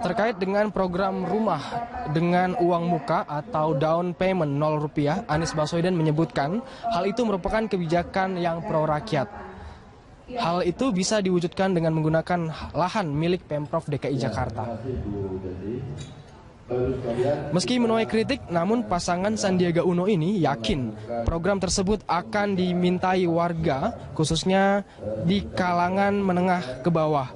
Terkait dengan program rumah dengan uang muka atau down payment Rp0, Anies Baswedan menyebutkan hal itu merupakan kebijakan yang pro rakyat. Hal itu bisa diwujudkan dengan menggunakan lahan milik Pemprov DKI Jakarta. Meski menuai kritik, namun pasangan Sandiaga Uno ini yakin program tersebut akan dimintai warga, khususnya di kalangan menengah ke bawah.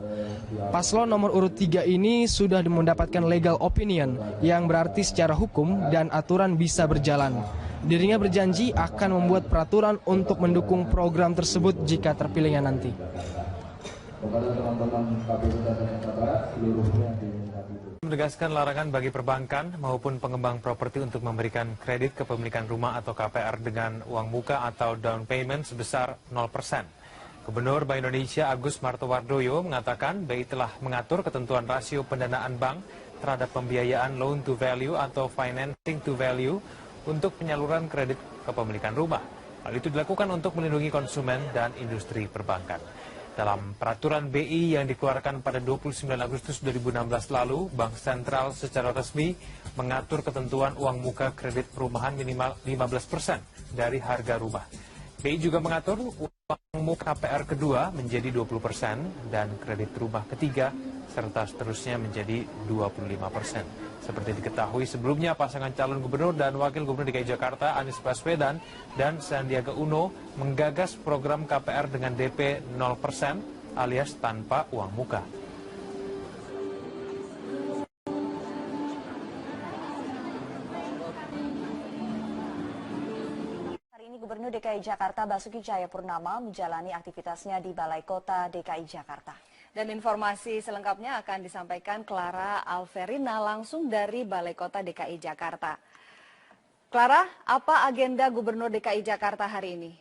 Paslon nomor urut 3 ini sudah mendapatkan legal opinion yang berarti secara hukum dan aturan bisa berjalan. Dirinya berjanji akan membuat peraturan untuk mendukung program tersebut jika terpilihnya nanti. Menegaskan larangan bagi perbankan maupun pengembang properti untuk memberikan kredit kepemilikan rumah atau KPR dengan uang muka atau down payment sebesar 0%. Gubernur Bank Indonesia Agus Martowardoyo mengatakan BI telah mengatur ketentuan rasio pendanaan bank terhadap pembiayaan loan to value atau financing to value untuk penyaluran kredit kepemilikan rumah. Hal itu dilakukan untuk melindungi konsumen dan industri perbankan. Dalam peraturan BI yang dikeluarkan pada 29 Agustus 2016 lalu, Bank Sentral secara resmi mengatur ketentuan uang muka kredit perumahan minimal 15% dari harga rumah. BI juga mengatur uang muka KPR kedua menjadi 20% dan kredit rumah ketiga serta seterusnya menjadi 25%. Seperti diketahui sebelumnya, pasangan calon gubernur dan wakil gubernur DKI Jakarta Anies Baswedan dan Sandiaga Uno menggagas program KPR dengan DP 0% alias tanpa uang muka. Gubernur DKI Jakarta Basuki Cahayapurnama menjalani aktivitasnya di Balai Kota DKI Jakarta. Dan informasi selengkapnya akan disampaikan Clara Alverina langsung dari Balai Kota DKI Jakarta. Clara, apa agenda Gubernur DKI Jakarta hari ini?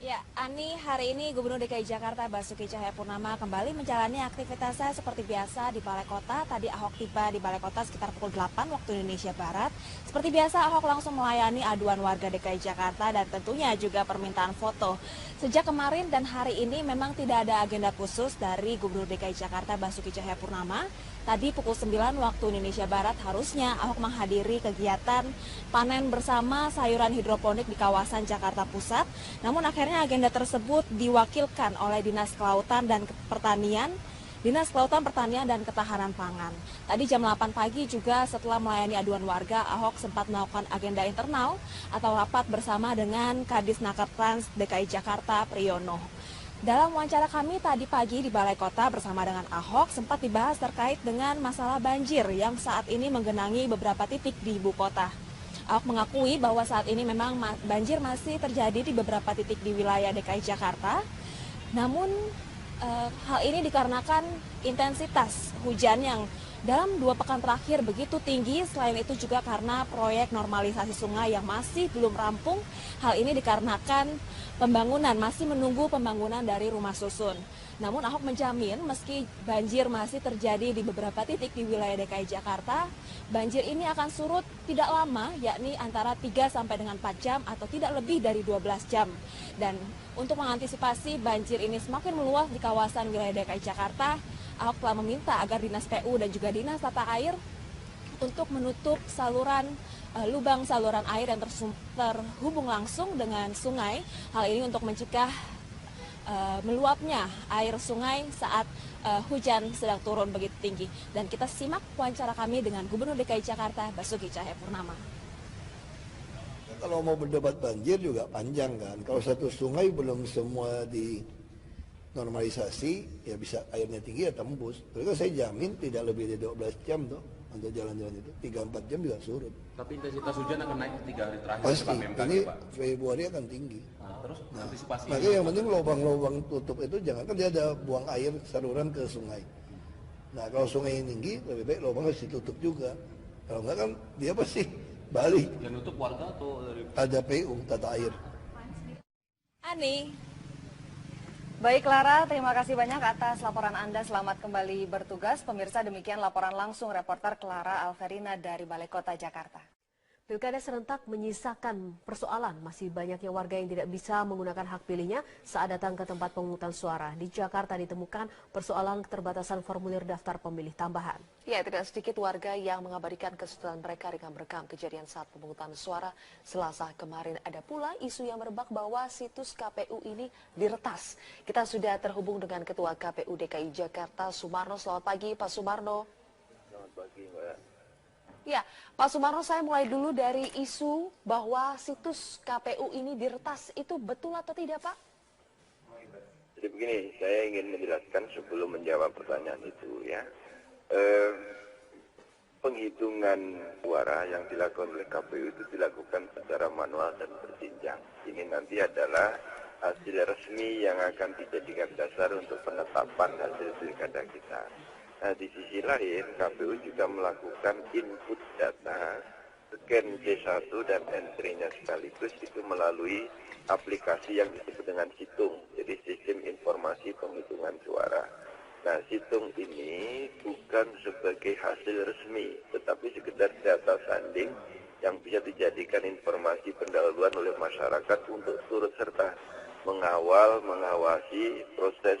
Ya, Ani, hari ini Gubernur DKI Jakarta Basuki Cahayapurnama kembali menjalani aktivitasnya seperti biasa di Balai Kota. Tadi Ahok tiba di Balai Kota sekitar pukul 8 waktu Indonesia Barat. Seperti biasa, Ahok langsung melayani aduan warga DKI Jakarta dan tentunya juga permintaan foto. Sejak kemarin dan hari ini memang tidak ada agenda khusus dari Gubernur DKI Jakarta Basuki Cahayapurnama. Tadi pukul 9 waktu Indonesia Barat harusnya Ahok menghadiri kegiatan panen bersama sayuran hidroponik di kawasan Jakarta Pusat. Namun akhirnya agenda tersebut diwakilkan oleh Dinas Kelautan dan Pertanian, Dinas Kelautan, Pertanian, dan Ketahanan Pangan. Tadi jam 8 pagi juga setelah melayani aduan warga, Ahok sempat melakukan agenda internal atau rapat bersama dengan Kadis Nakertrans DKI Jakarta Priyono. Dalam wawancara kami tadi pagi di Balai Kota bersama dengan Ahok sempat dibahas terkait dengan masalah banjir yang saat ini menggenangi beberapa titik di ibu kota. Ahok mengakui bahwa saat ini memang banjir masih terjadi di beberapa titik di wilayah DKI Jakarta. Namun hal ini dikarenakan intensitas hujan yang dalam 2 pekan terakhir begitu tinggi. Selain itu juga karena proyek normalisasi sungai yang masih belum rampung. Hal ini dikarenakan masih menunggu pembangunan dari rumah susun. Namun Ahok menjamin meski banjir masih terjadi di beberapa titik di wilayah DKI Jakarta, banjir ini akan surut tidak lama, yakni antara 3 sampai dengan 4 jam atau tidak lebih dari 12 jam. Dan untuk mengantisipasi banjir ini semakin meluas di kawasan wilayah DKI Jakarta, Ahok telah meminta agar Dinas PU dan juga Dinas Tata Air untuk menutup lubang saluran air yang terhubung langsung dengan sungai. Hal ini untuk mencegah meluapnya air sungai saat hujan sedang turun begitu tinggi. Dan kita simak wawancara kami dengan Gubernur DKI Jakarta Basuki Cahayapurnama. Kalau mau berdebat banjir juga panjang kan. Kalau satu sungai belum semua normalisasi, ya bisa airnya tinggi ya tembus. Tapi kan saya jamin tidak lebih dari 12 jam tuh untuk jalan-jalan itu. 3-4 jam juga surut. Tapi intensitas hujan akan naik 3 hari terakhir. Pasti, ini Februari akan tinggi. Terus antisipasi. Makanya yang penting lubang-lubang tutup itu jangan kan dia ada buang air saluran ke sungai. Nah kalau sungai yang tinggi lebih baik lubang harus ditutup juga. Kalau enggak kan dia pasti balik. Yang nutup warga atau dari... Ada PU, Tata Air. Ani. Baik Clara, terima kasih banyak atas laporan Anda. Selamat kembali bertugas. Pemirsa, demikian laporan langsung reporter Clara Alverina dari Balai Kota Jakarta. Pilkada serentak menyisakan persoalan. Masih banyaknya warga yang tidak bisa menggunakan hak pilihnya saat datang ke tempat pemungutan suara. Di Jakarta ditemukan persoalan keterbatasan formulir daftar pemilih tambahan. Ya, tidak sedikit warga yang mengabadikan kesulitan mereka dengan merekam kejadian saat pemungutan suara Selasa kemarin. Ada pula isu yang merebak bahwa situs KPU ini diretas. Kita sudah terhubung dengan Ketua KPU DKI Jakarta, Sumarno. Selamat pagi, Pak Sumarno. Selamat pagi, Mbak. Ya, Pak Sumarno, saya mulai dulu dari isu bahwa situs KPU ini diretas. Itu betul atau tidak, Pak? Jadi begini, saya ingin menjelaskan sebelum menjawab pertanyaan itu ya. Penghitungan suara yang dilakukan oleh KPU itu dilakukan secara manual dan berjenjang. Ini nanti adalah hasil resmi yang akan dijadikan dasar untuk penetapan hasil pilkada kita. Nah, di sisi lain, KPU juga melakukan input data, scan C1 dan entry-nya sekaligus itu melalui aplikasi yang disebut dengan Situng, jadi Sistem Informasi Penghitungan Suara. Nah, Situng ini bukan sebagai hasil resmi, tetapi sekedar data sanding yang bisa dijadikan informasi pendahuluan oleh masyarakat untuk turut serta mengawasi proses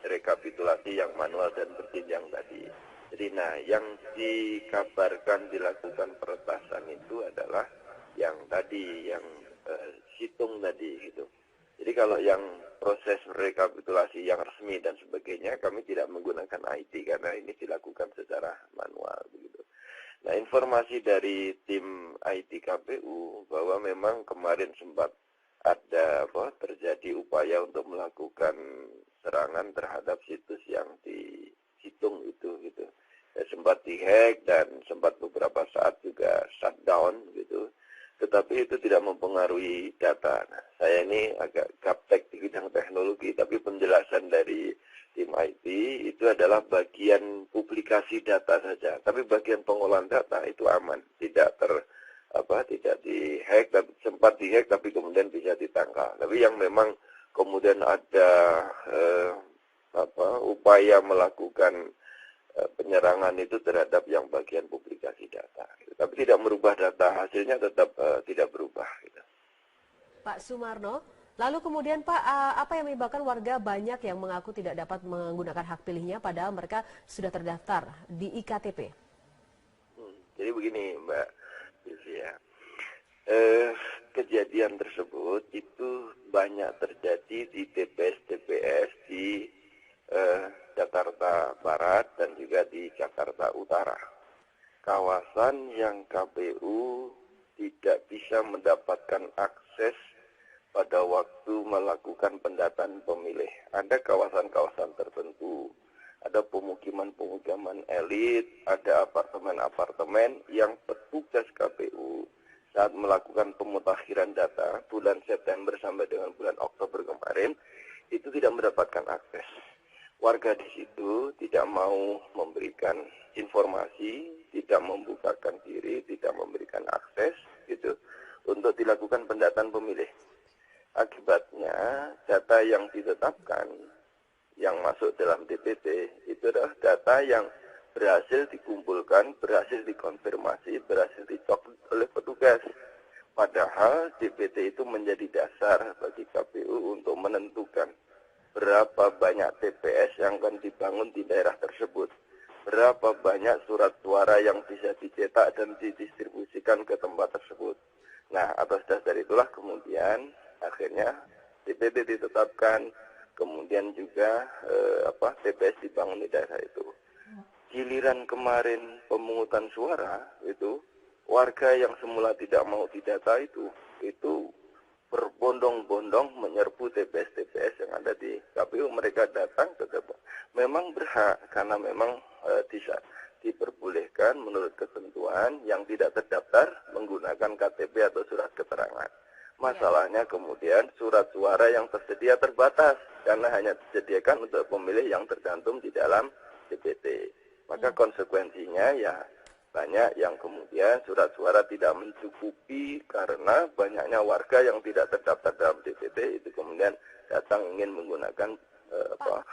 rekapitulasi yang manual dan berjenjang tadi. Jadi yang dikabarkan dilakukan peretasan itu adalah yang tadi, yang situng tadi gitu. Jadi kalau yang proses rekapitulasi yang resmi dan sebagainya, kami tidak menggunakan IT karena ini dilakukan secara manual begitu. Nah, informasi dari tim IT KPU bahwa memang kemarin sempat ada terjadi upaya untuk melakukan serangan terhadap situs yang dihitung itu gitu. Ya, sempat dihack dan sempat beberapa saat juga shutdown gitu. Tetapi itu tidak mempengaruhi data. Nah, saya ini agak gaptek di bidang teknologi, tapi penjelasan dari tim IT itu adalah bagian publikasi data saja. Tapi bagian pengolahan data itu aman, tidak dihack, tapi sempat dihack tapi kemudian bisa ditangkal. Tapi yang memang kemudian ada upaya melakukan penyerangan itu terhadap yang bagian publikasi data. Gitu. Tapi tidak merubah data, hasilnya tetap tidak berubah. Gitu. Pak Sumarno, lalu kemudian Pak, apa yang menyebabkan warga banyak yang mengaku tidak dapat menggunakan hak pilihnya padahal mereka sudah terdaftar di IKTP? Jadi begini Mbak Sylvia, kejadian tersebut itu banyak terjadi di TPS-TPS di Jakarta Barat dan juga di Jakarta Utara. Kawasan yang KPU tidak bisa mendapatkan akses pada waktu melakukan pendataan pemilih. Ada kawasan-kawasan tertentu, ada pemukiman-pemukiman elit, ada apartemen-apartemen yang petugas KPU saat melakukan pemutakhiran data bulan September sampai dengan bulan Oktober kemarin itu tidak mendapatkan akses. Warga di situ tidak mau memberikan informasi, tidak membukakan diri, tidak memberikan akses gitu untuk dilakukan pendataan pemilih. Akibatnya data yang ditetapkan yang masuk dalam DPT itu adalah data yang berhasil dikumpulkan, berhasil dikonfirmasi, berhasil dicok oleh petugas. Padahal DPT itu menjadi dasar bagi KPU untuk menentukan berapa banyak TPS yang akan dibangun di daerah tersebut, berapa banyak surat suara yang bisa dicetak dan didistribusikan ke tempat tersebut. Nah, atas dasar itulah kemudian akhirnya DPT ditetapkan, kemudian juga TPS dibangun di daerah itu. Giliran kemarin pemungutan suara itu, warga yang semula tidak mau didata itu berbondong-bondong menyerbu TPS-TPS yang ada di KPU. Mereka datang ke TPS. Memang berhak karena memang diperbolehkan menurut ketentuan yang tidak terdaftar menggunakan KTP atau surat keterangan. Masalahnya kemudian surat suara yang tersedia terbatas karena hanya disediakan untuk pemilih yang tercantum di dalam DPT. Maka konsekuensinya ya banyak yang kemudian surat suara tidak mencukupi karena banyaknya warga yang tidak terdaftar dalam DPT itu kemudian datang ingin menggunakan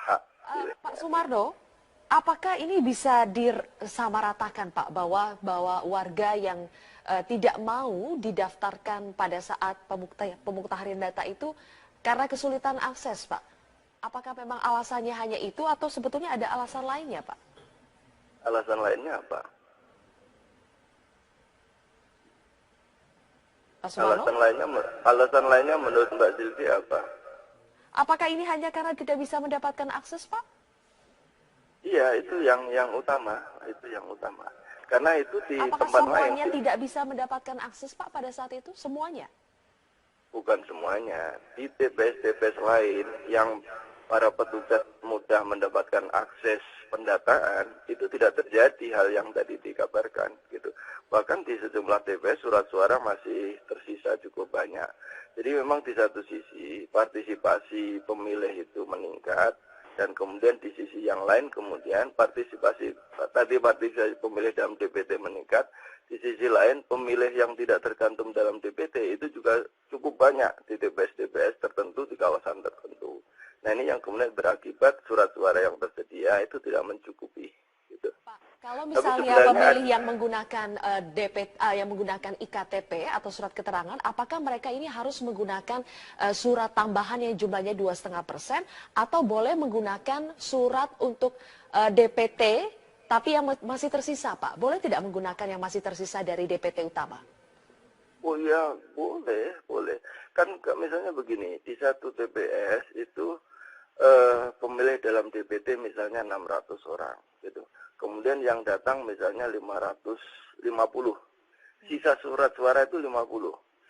hak pilihnya. Pak Sumarno, Apakah ini bisa disamaratakan Pak bahwa warga yang tidak mau didaftarkan pada saat pemuktahan data itu karena kesulitan akses Pak? Apakah memang alasannya hanya itu atau sebetulnya ada alasan lainnya Pak? Alasan lainnya apa? Alasan lainnya menurut Mbak Silvi apa? Apakah ini hanya karena tidak bisa mendapatkan akses Pak? Iya, itu yang utama, Karena itu di Apakah tempat semuanya lain tidak bisa mendapatkan akses Pak pada saat itu? Semuanya? bukan semuanya. Di TPS-TPS lain yang para petugas mudah mendapatkan akses pendataan, itu tidak terjadi hal yang tadi dikabarkan gitu. Bahkan di sejumlah TPS surat suara masih tersisa cukup banyak. Jadi memang di satu sisi partisipasi pemilih itu meningkat, dan kemudian di sisi yang lain kemudian partisipasi pemilih dalam DPT meningkat, di sisi lain pemilih yang tidak tercantum dalam DPT itu juga cukup banyak di TPS-TPS tertentu di kawasan tertentu. Nah ini yang kemudian berakibat surat suara yang tersedia itu tidak mencukupi. Gitu. Pak, kalau misalnya pemilih yang menggunakan yang menggunakan IKTP atau surat keterangan, apakah mereka ini harus menggunakan surat tambahan yang jumlahnya 2,5% atau boleh menggunakan surat untuk DPT tapi yang masih tersisa Pak? Boleh tidak menggunakan yang masih tersisa dari DPT utama? Oh ya, boleh. Kan misalnya begini, di satu TPS itu pemilih dalam DPT misalnya 600 orang gitu. Kemudian yang datang misalnya 550. Sisa surat suara itu 50.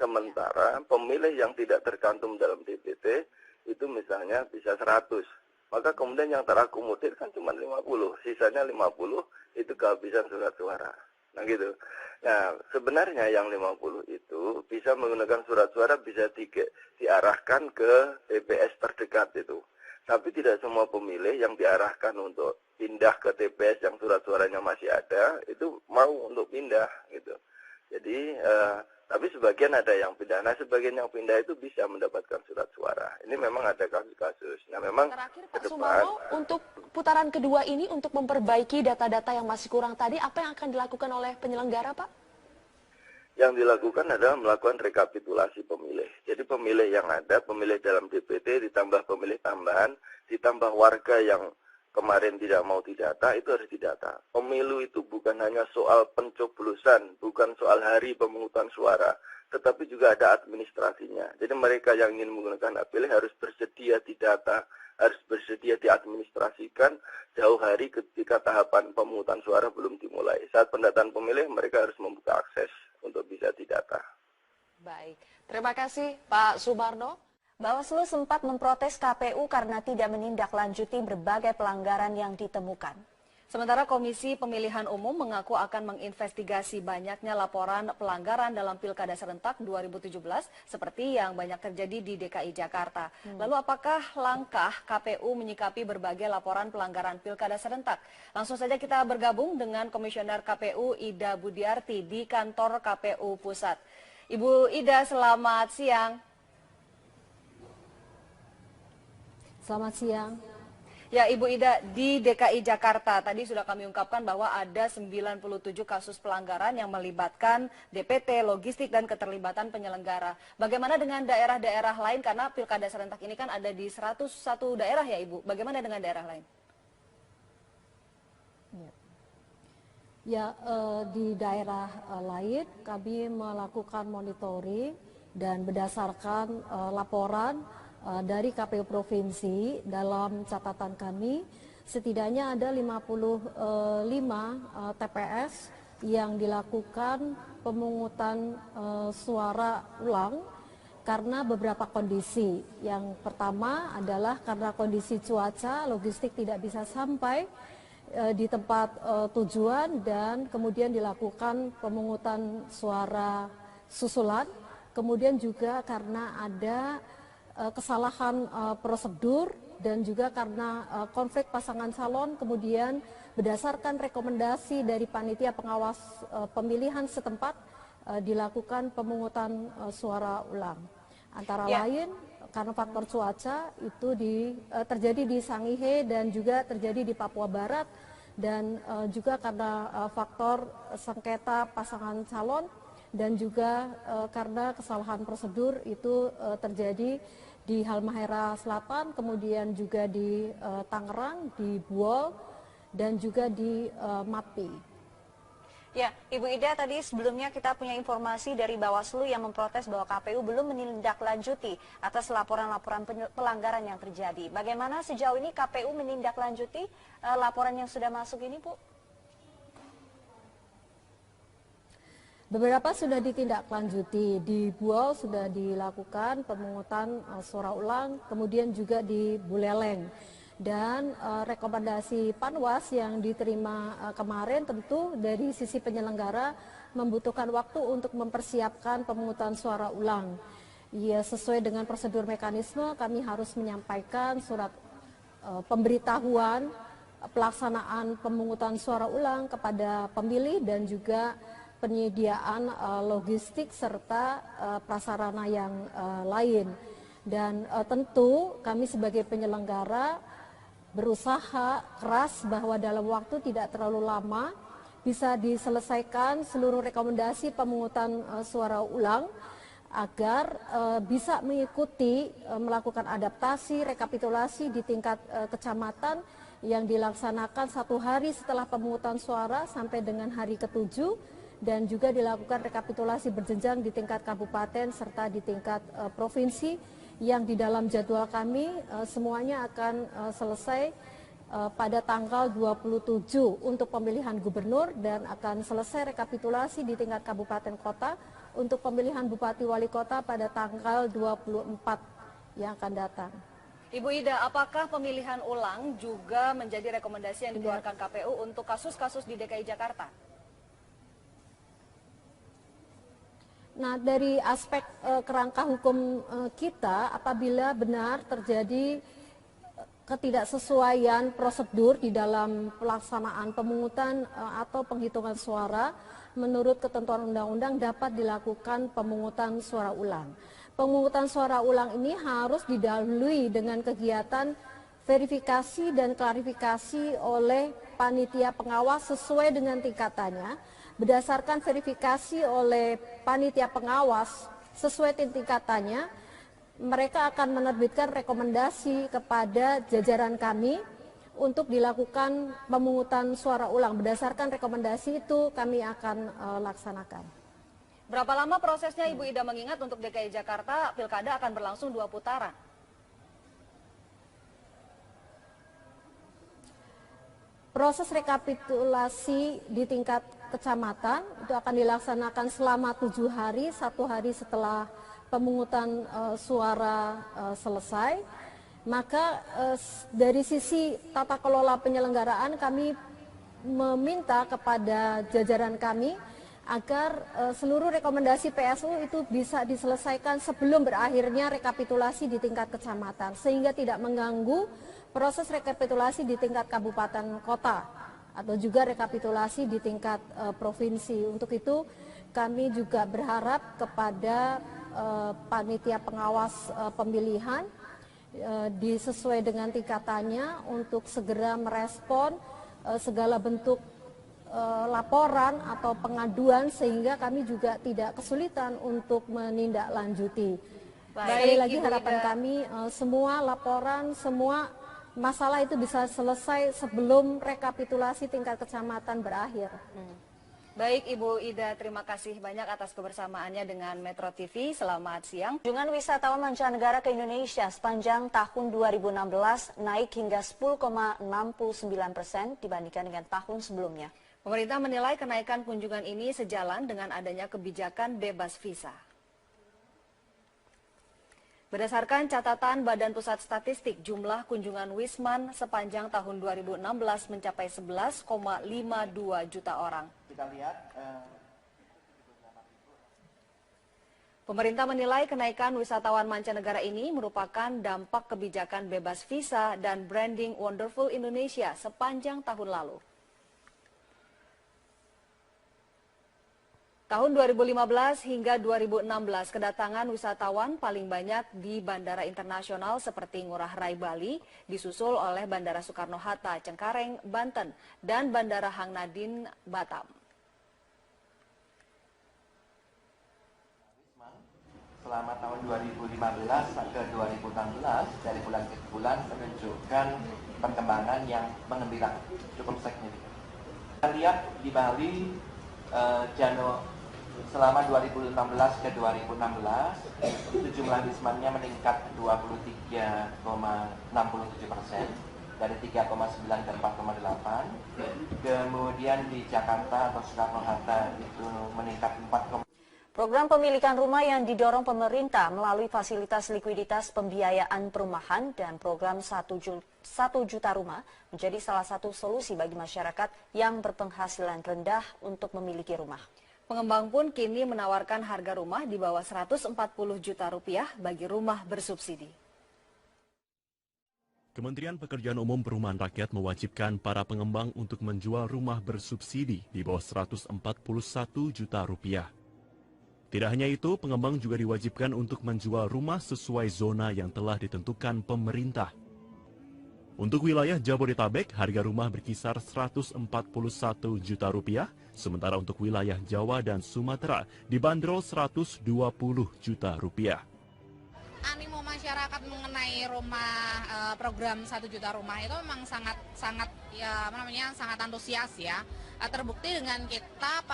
Sementara pemilih yang tidak tercantum dalam DPT itu misalnya bisa 100. Maka kemudian yang terakomodir kan cuma 50. Sisanya 50 itu kehabisan surat suara. Nah gitu. Nah sebenarnya yang 50 itu bisa menggunakan surat suara bisa diarahkan ke TPS terdekat itu. Tapi tidak semua pemilih yang diarahkan untuk pindah ke TPS yang surat suaranya masih ada itu mau untuk pindah gitu. Jadi tapi sebagian ada yang pindah. Nah sebagian yang pindah itu bisa mendapatkan surat suara. Ini memang ada kasus-kasus. Nah memang terakhir Pak Sumarno, untuk putaran kedua ini untuk memperbaiki data-data yang masih kurang tadi, apa yang akan dilakukan oleh penyelenggara Pak? Yang dilakukan adalah melakukan rekapitulasi pemilih. Jadi pemilih yang ada, pemilih dalam DPT, ditambah pemilih tambahan, ditambah warga yang kemarin tidak mau didata, itu harus didata. Pemilu itu bukan hanya soal pencoblosan, bukan soal hari pemungutan suara, tetapi juga ada administrasinya. Jadi mereka yang ingin menggunakan hak pilih harus bersedia didata, harus bersedia diadministrasikan jauh hari ketika tahapan pemungutan suara belum dimulai. Saat pendataan pemilih, mereka harus membuka akses untuk bisa didata. Baik, terima kasih Pak Sumarno. Bawaslu sempat memprotes KPU karena tidak menindaklanjuti berbagai pelanggaran yang ditemukan. Sementara Komisi Pemilihan Umum mengaku akan menginvestigasi banyaknya laporan pelanggaran dalam Pilkada Serentak 2017 seperti yang banyak terjadi di DKI Jakarta. Lalu apakah langkah KPU menyikapi berbagai laporan pelanggaran Pilkada Serentak? Langsung saja kita bergabung dengan Komisioner KPU Ida Budiarti di kantor KPU Pusat. Ibu Ida, selamat siang. Selamat siang. Ya, Ibu Ida, di DKI Jakarta tadi sudah kami ungkapkan bahwa ada 97 kasus pelanggaran yang melibatkan DPT, logistik, dan keterlibatan penyelenggara. Bagaimana dengan daerah-daerah lain? Karena Pilkada Serentak ini kan ada di 101 daerah ya, Ibu. Bagaimana dengan daerah lain? Ya, di daerah lain kami melakukan monitoring dan berdasarkan laporan dari KPU Provinsi. Dalam catatan kami setidaknya ada 55 TPS yang dilakukan pemungutan suara ulang karena beberapa kondisi. Yang pertama adalah karena kondisi cuaca, logistik tidak bisa sampai di tempat tujuan dan kemudian dilakukan pemungutan suara susulan. Kemudian juga karena ada kesalahan prosedur dan juga karena konflik pasangan calon, kemudian berdasarkan rekomendasi dari panitia pengawas pemilihan setempat dilakukan pemungutan suara ulang. Antara lain karena faktor cuaca itu terjadi di Sangihe dan juga terjadi di Papua Barat, dan juga karena faktor sengketa pasangan calon, dan juga karena kesalahan prosedur itu terjadi di Halmahera Selatan, kemudian juga di Tangerang, di Buol, dan juga di Mapi. Ya, Ibu Ida, tadi sebelumnya kita punya informasi dari Bawaslu yang memprotes bahwa KPU belum menindaklanjuti atas laporan-laporan pelanggaran yang terjadi. Bagaimana sejauh ini KPU menindaklanjuti laporan yang sudah masuk ini, Bu? Beberapa sudah ditindaklanjuti. Di Buol sudah dilakukan pemungutan suara ulang, kemudian juga di Buleleng. Dan rekomendasi Panwas yang diterima kemarin tentu dari sisi penyelenggara membutuhkan waktu untuk mempersiapkan pemungutan suara ulang. Ya, sesuai dengan prosedur mekanisme kami harus menyampaikan surat pemberitahuan pelaksanaan pemungutan suara ulang kepada pemilih dan juga penyediaan logistik serta prasarana yang lain. Dan tentu kami sebagai penyelenggara berusaha keras bahwa dalam waktu tidak terlalu lama bisa diselesaikan seluruh rekomendasi pemungutan suara ulang agar bisa mengikuti melakukan adaptasi rekapitulasi di tingkat kecamatan yang dilaksanakan 1 hari setelah pemungutan suara sampai dengan hari ke-7, dan juga dilakukan rekapitulasi berjenjang di tingkat kabupaten serta di tingkat provinsi, yang di dalam jadwal kami semuanya akan selesai pada tanggal 27 untuk pemilihan gubernur, dan akan selesai rekapitulasi di tingkat kabupaten kota untuk pemilihan bupati wali kota pada tanggal 24 yang akan datang. Ibu Ida, apakah pemilihan ulang juga menjadi rekomendasi yang dikeluarkan KPU untuk kasus-kasus di DKI Jakarta? Nah, dari aspek kerangka hukum kita, apabila benar terjadi ketidaksesuaian prosedur di dalam pelaksanaan pemungutan atau penghitungan suara, menurut ketentuan undang-undang dapat dilakukan pemungutan suara ulang. Pemungutan suara ulang ini harus didahului dengan kegiatan verifikasi dan klarifikasi oleh panitia pengawas sesuai dengan tingkatannya. Berdasarkan verifikasi oleh panitia pengawas sesuai tingkatannya, mereka akan menerbitkan rekomendasi kepada jajaran kami untuk dilakukan pemungutan suara ulang. Berdasarkan rekomendasi itu kami akan laksanakan. Berapa lama prosesnya, Ibu Ida, mengingat untuk DKI Jakarta pilkada akan berlangsung 2 putaran? Proses rekapitulasi di tingkat kecamatan itu akan dilaksanakan selama 7 hari, 1 hari setelah pemungutan suara selesai. Maka dari sisi tata kelola penyelenggaraan kami meminta kepada jajaran kami agar seluruh rekomendasi PSU itu bisa diselesaikan sebelum berakhirnya rekapitulasi di tingkat kecamatan, sehingga tidak mengganggu proses rekapitulasi di tingkat kabupaten kota atau juga rekapitulasi di tingkat provinsi. Untuk itu kami juga berharap kepada panitia pengawas pemilihan disesuai dengan tingkatannya untuk segera merespon segala bentuk laporan atau pengaduan, sehingga kami juga tidak kesulitan untuk menindaklanjuti. Sekali lagi harapan kami semua laporan, semua masalah itu bisa selesai sebelum rekapitulasi tingkat kecamatan berakhir. Baik, Ibu Ida, terima kasih banyak atas kebersamaannya dengan Metro TV. Selamat siang. Kunjungan wisatawan mancanegara ke Indonesia sepanjang tahun 2016 naik hingga 10,69% dibandingkan dengan tahun sebelumnya. Pemerintah menilai kenaikan kunjungan ini sejalan dengan adanya kebijakan bebas visa. Berdasarkan catatan Badan Pusat Statistik, jumlah kunjungan Wisman sepanjang tahun 2016 mencapai 11,52 juta orang. Kita lihat. Pemerintah menilai kenaikan wisatawan mancanegara ini merupakan dampak kebijakan bebas visa dan branding Wonderful Indonesia sepanjang tahun lalu. Tahun 2015 hingga 2016, kedatangan wisatawan paling banyak di Bandara Internasional seperti Ngurah Rai Bali, disusul oleh Bandara Soekarno-Hatta, Cengkareng, Banten, dan Bandara Hang Nadine, Batam. Selama tahun 2015 sampai 2016, dari bulan ke bulan menunjukkan perkembangan yang mengembirakan, cukup signifikan. Kita lihat di Bali, selama 2016 ke 2016, itu jumlah wismannya meningkat 23,67%, dari 3,9 ke 4,8. Kemudian di Jakarta atau Soekarno-Hatta itu meningkat 4,. Program pemilikan rumah yang didorong pemerintah melalui fasilitas likuiditas pembiayaan perumahan dan program 1 juta rumah menjadi salah satu solusi bagi masyarakat yang berpenghasilan rendah untuk memiliki rumah. Pengembang pun kini menawarkan harga rumah di bawah 140 juta rupiah bagi rumah bersubsidi. Kementerian Pekerjaan Umum Perumahan Rakyat mewajibkan para pengembang untuk menjual rumah bersubsidi di bawah 141 juta rupiah. Tidak hanya itu, pengembang juga diwajibkan untuk menjual rumah sesuai zona yang telah ditentukan pemerintah. Untuk wilayah Jabodetabek, harga rumah berkisar 141 juta rupiah, sementara untuk wilayah Jawa dan Sumatera dibanderol 120 juta rupiah. Animo masyarakat mengenai rumah, program 1 juta rumah itu memang sangat antusias ya. Terbukti dengan kita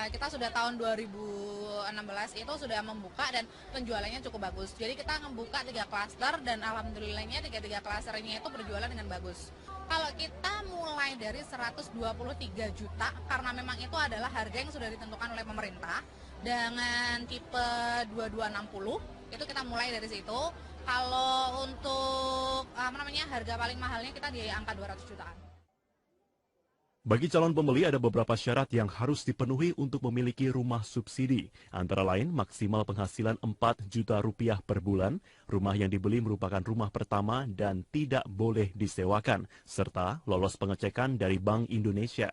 kita sudah tahun 2016 itu sudah membuka dan penjualannya cukup bagus. Jadi kita membuka 3 klaster dan alhamdulillahnya 3 klasternya itu berjualan dengan bagus. Kalau kita mulai dari 123 juta karena memang itu adalah harga yang sudah ditentukan oleh pemerintah dengan tipe 2260 itu kita mulai dari situ. Kalau untuk harga paling mahalnya kita di angka 200 jutaan. Bagi calon pembeli ada beberapa syarat yang harus dipenuhi untuk memiliki rumah subsidi. Antara lain maksimal penghasilan 4 juta rupiah per bulan, rumah yang dibeli merupakan rumah pertama dan tidak boleh disewakan, serta lolos pengecekan dari Bank Indonesia.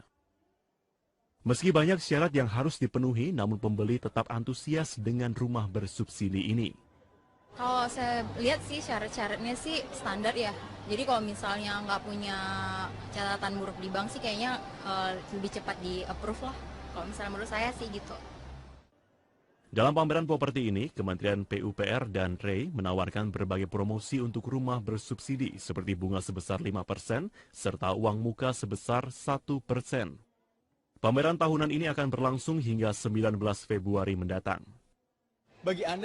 Meski banyak syarat yang harus dipenuhi, namun pembeli tetap antusias dengan rumah bersubsidi ini. Kalau saya lihat sih syarat-syaratnya sih standar ya. Jadi kalau misalnya nggak punya catatan buruk di bank sih kayaknya lebih cepat di approve lah. Kalau misalnya menurut saya sih gitu. Dalam pameran properti ini, Kementerian PUPR dan REI menawarkan berbagai promosi untuk rumah bersubsidi seperti bunga sebesar 5% serta uang muka sebesar 1%. Pameran tahunan ini akan berlangsung hingga 19 Februari mendatang. Bagi Anda